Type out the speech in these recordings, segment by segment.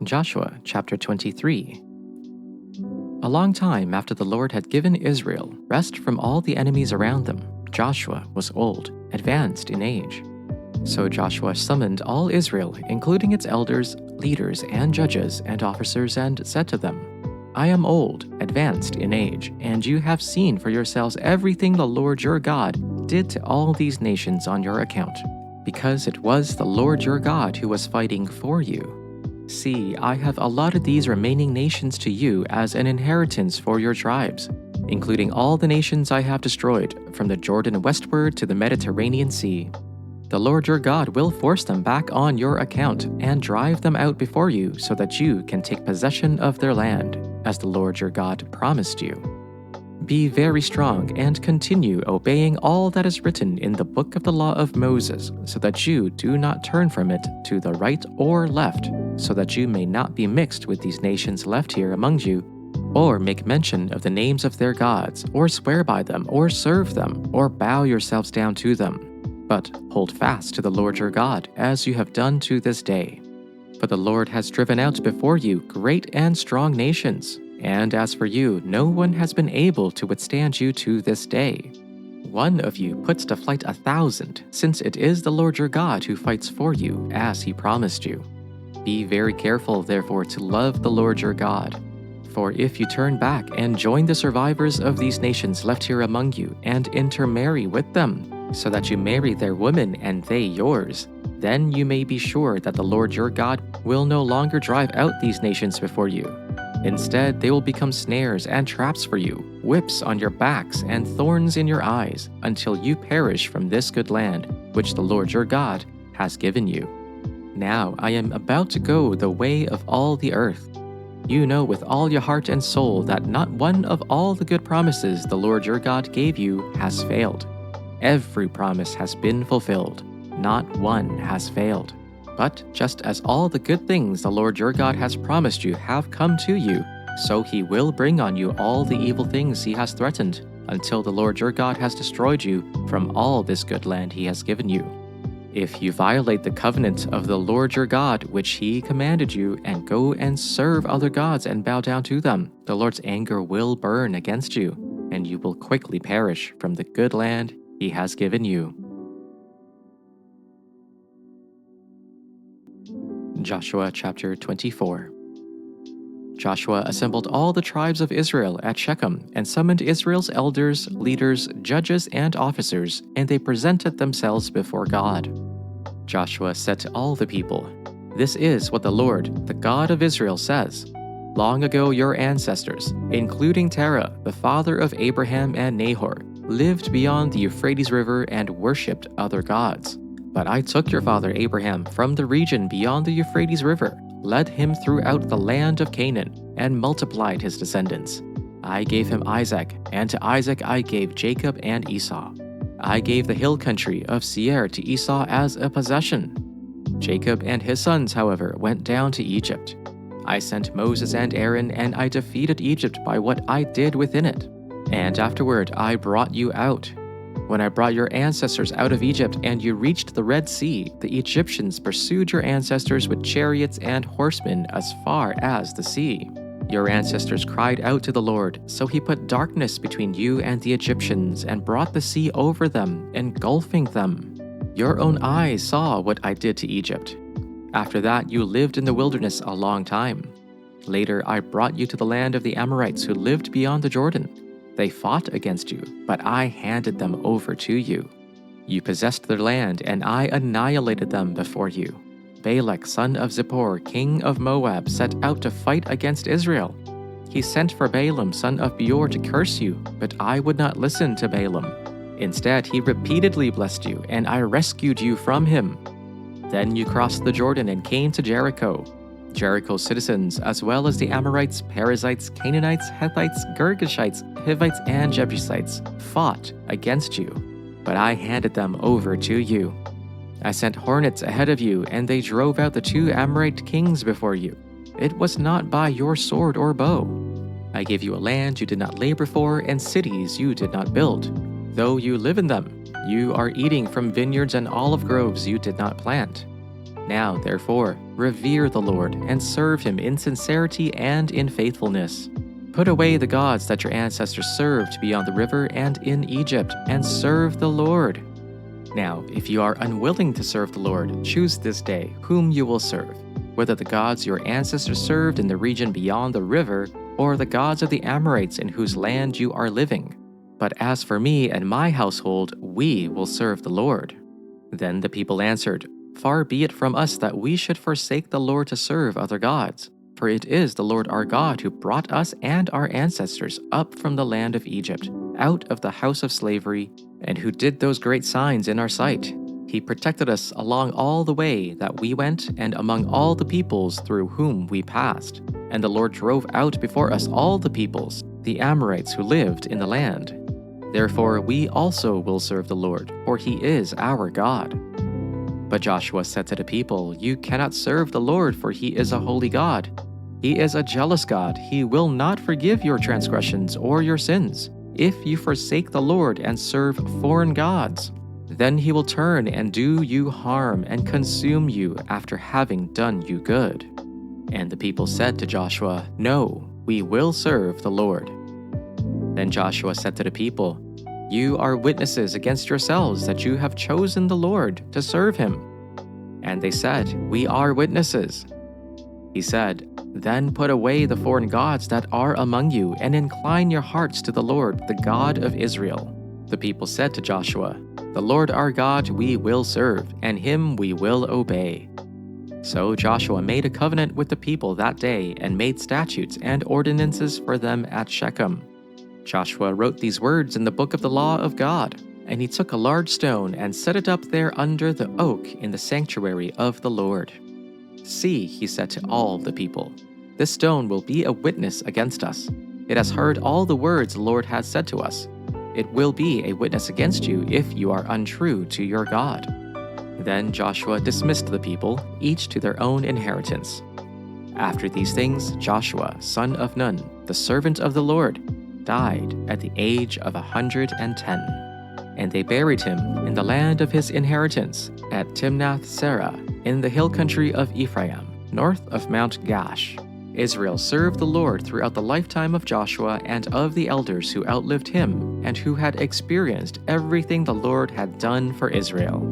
Joshua chapter 23. A long time after the Lord had given Israel rest from all the enemies around them, Joshua was old, advanced in age. So Joshua summoned all Israel, including its elders, leaders, and judges and officers, and said to them, I am old, advanced in age, and you have seen for yourselves everything the Lord your God did to all these nations on your account, because it was the Lord your God who was fighting for you. See, I have allotted these remaining nations to you as an inheritance for your tribes, including all the nations I have destroyed, from the Jordan westward to the Mediterranean Sea. The Lord your God will force them back on your account and drive them out before you so that you can take possession of their land, as the Lord your God promised you. Be very strong and continue obeying all that is written in the book of the law of Moses, so that you do not turn from it to the right or left, so that you may not be mixed with these nations left here among you, or make mention of the names of their gods, or swear by them, or serve them, or bow yourselves down to them. But hold fast to the Lord your God, as you have done to this day. For the Lord has driven out before you great and strong nations, and as for you, no one has been able to withstand you to this day. One of you puts to flight 1,000, since it is the Lord your God who fights for you, as he promised you. Be very careful, therefore, to love the Lord your God. For if you turn back and join the survivors of these nations left here among you, and intermarry with them, so that you marry their women and they yours, then you may be sure that the Lord your God will no longer drive out these nations before you. Instead, they will become snares and traps for you, whips on your backs and thorns in your eyes, until you perish from this good land, which the Lord your God has given you. Now I am about to go the way of all the earth. You know with all your heart and soul that not one of all the good promises the Lord your God gave you has failed. Every promise has been fulfilled, not one has failed. But just as all the good things the Lord your God has promised you have come to you, so he will bring on you all the evil things he has threatened, until the Lord your God has destroyed you from all this good land he has given you. If you violate the covenant of the Lord your God which he commanded you, and go and serve other gods and bow down to them, the Lord's anger will burn against you, and you will quickly perish from the good land he has given you. Joshua chapter 24. Joshua assembled all the tribes of Israel at Shechem and summoned Israel's elders, leaders, judges, and officers, and they presented themselves before God. Joshua said to all the people, This is what the Lord, the God of Israel, says. Long ago your ancestors, including Terah, the father of Abraham and Nahor, lived beyond the Euphrates River and worshipped other gods. But I took your father Abraham from the region beyond the Euphrates River, led him throughout the land of Canaan, and multiplied his descendants. I gave him Isaac, and to Isaac I gave Jacob and Esau. I gave the hill country of Seir to Esau as a possession. Jacob and his sons, however, went down to Egypt. I sent Moses and Aaron, and I defeated Egypt by what I did within it. And afterward I brought you out. When I brought your ancestors out of Egypt and you reached the Red Sea, the Egyptians pursued your ancestors with chariots and horsemen as far as the sea. Your ancestors cried out to the Lord, so he put darkness between you and the Egyptians and brought the sea over them, engulfing them. Your own eyes saw what I did to Egypt. After that you lived in the wilderness a long time. Later I brought you to the land of the Amorites who lived beyond the Jordan. They fought against you, but I handed them over to you. You possessed their land, and I annihilated them before you. Balak, son of Zippor, king of Moab, set out to fight against Israel. He sent for Balaam, son of Beor, to curse you, but I would not listen to Balaam. Instead, he repeatedly blessed you, and I rescued you from him. Then you crossed the Jordan and came to Jericho. Jericho's citizens, as well as the Amorites, Perizzites, Canaanites, Hittites, Girgashites, Hivites, and Jebusites, fought against you, but I handed them over to you. I sent hornets ahead of you, and they drove out the 2 Amorite kings before you. It was not by your sword or bow. I gave you a land you did not labor for, and cities you did not build. Though you live in them, you are eating from vineyards and olive groves you did not plant. Now, therefore, revere the Lord and serve him in sincerity and in faithfulness. Put away the gods that your ancestors served beyond the river and in Egypt, and serve the Lord. Now, if you are unwilling to serve the Lord, choose this day whom you will serve, whether the gods your ancestors served in the region beyond the river, or the gods of the Amorites in whose land you are living. But as for me and my household, we will serve the Lord." Then the people answered, "Far be it from us that we should forsake the Lord to serve other gods. For it is the Lord our God who brought us and our ancestors up from the land of Egypt, out of the house of slavery, and who did those great signs in our sight. He protected us along all the way that we went and among all the peoples through whom we passed. And the Lord drove out before us all the peoples, the Amorites who lived in the land. Therefore we also will serve the Lord, for he is our God." But Joshua said to the people, "You cannot serve the Lord, for he is a holy God. He is a jealous God. He will not forgive your transgressions or your sins, if you forsake the Lord and serve foreign gods. Then he will turn and do you harm and consume you after having done you good." And the people said to Joshua, "No, we will serve the Lord." Then Joshua said to the people, "You are witnesses against yourselves that you have chosen the Lord to serve him." And they said, "We are witnesses." He said, "Then put away the foreign gods that are among you, and incline your hearts to the Lord, the God of Israel." The people said to Joshua, "The Lord our God we will serve, and him we will obey." So Joshua made a covenant with the people that day and made statutes and ordinances for them at Shechem. Joshua wrote these words in the book of the law of God, and he took a large stone and set it up there under the oak in the sanctuary of the Lord. "See," he said to all the people, "this stone will be a witness against us. It has heard all the words the Lord has said to us. It will be a witness against you if you are untrue to your God." Then Joshua dismissed the people, each to their own inheritance. After these things, Joshua, son of Nun, the servant of the Lord, died at the age of 110. And they buried him in the land of his inheritance at Timnath-serah, in the hill country of Ephraim, north of Mount Gash. Israel served the Lord throughout the lifetime of Joshua and of the elders who outlived him and who had experienced everything the Lord had done for Israel.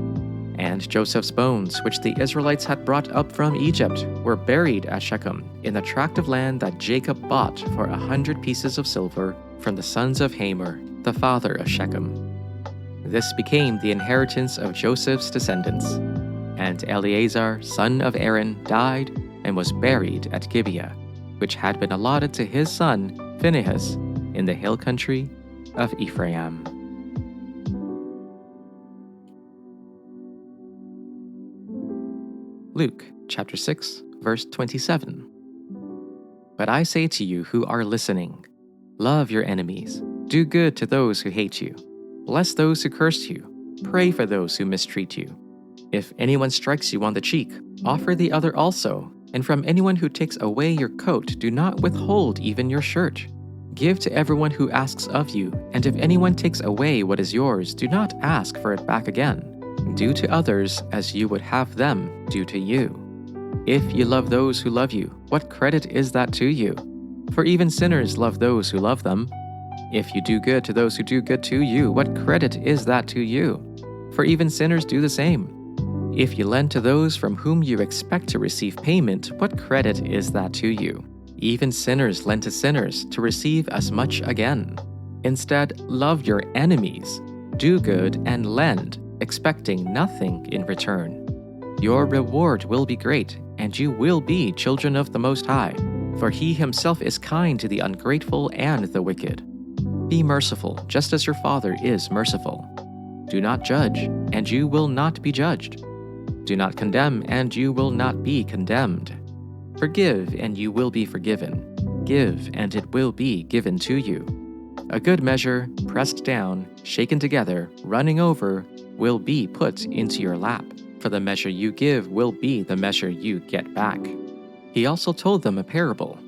And Joseph's bones, which the Israelites had brought up from Egypt, were buried at Shechem, in the tract of land that Jacob bought for 100 pieces of silver from the sons of Hamor, the father of Shechem. This became the inheritance of Joseph's descendants. And Eleazar, son of Aaron, died and was buried at Gibeah, which had been allotted to his son Phinehas in the hill country of Ephraim. Luke chapter 6, verse 27. "But I say to you who are listening, love your enemies, do good to those who hate you, bless those who curse you, pray for those who mistreat you. If anyone strikes you on the cheek, offer the other also, and from anyone who takes away your coat, do not withhold even your shirt. Give to everyone who asks of you, and if anyone takes away what is yours, do not ask for it back again. Do to others as you would have them do to you. If you love those who love you, what credit is that to you? For even sinners love those who love them. If you do good to those who do good to you, what credit is that to you? For even sinners do the same. If you lend to those from whom you expect to receive payment, what credit is that to you? Even sinners lend to sinners to receive as much again. Instead, love your enemies, do good and lend, expecting nothing in return. Your reward will be great, and you will be children of the Most High, for he himself is kind to the ungrateful and the wicked. Be merciful, just as your Father is merciful. Do not judge, and you will not be judged. Do not condemn, and you will not be condemned. Forgive, and you will be forgiven. Give, and it will be given to you. A good measure, pressed down, shaken together, running over, will be put into your lap, for the measure you give will be the measure you get back." He also told them a parable.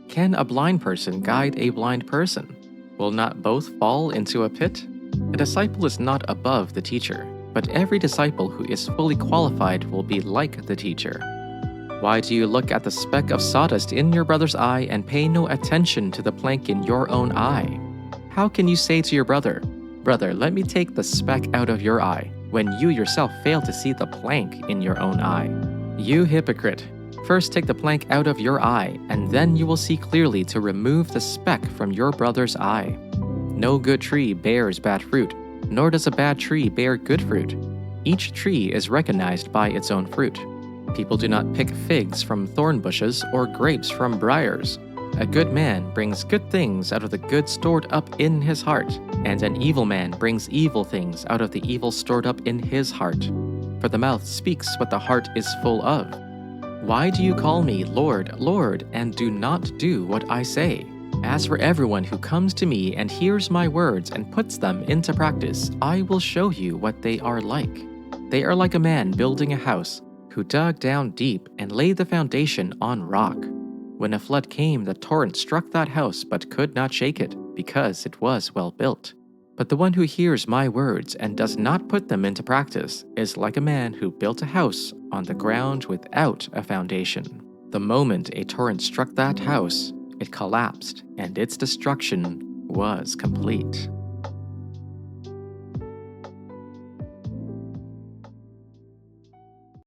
"Can a blind person guide a blind person? Will not both fall into a pit? A disciple is not above the teacher, but every disciple who is fully qualified will be like the teacher. Why do you look at the speck of sawdust in your brother's eye and pay no attention to the plank in your own eye? How can you say to your brother, "Brother, let me take the speck out of your eye," when you yourself fail to see the plank in your own eye? You hypocrite! First take the plank out of your eye, and then you will see clearly to remove the speck from your brother's eye. No good tree bears bad fruit, nor does a bad tree bear good fruit. Each tree is recognized by its own fruit. People do not pick figs from thorn bushes or grapes from briars. A good man brings good things out of the good stored up in his heart, and an evil man brings evil things out of the evil stored up in his heart. For the mouth speaks what the heart is full of. Why do you call me Lord, Lord, and do not do what I say? As for everyone who comes to me and hears my words and puts them into practice, I will show you what they are like. They are like a man building a house, who dug down deep and laid the foundation on rock. When a flood came, the torrent struck that house but could not shake it, because it was well built. But the one who hears my words and does not put them into practice is like a man who built a house on the ground without a foundation. The moment a torrent struck that house, it collapsed, and its destruction was complete.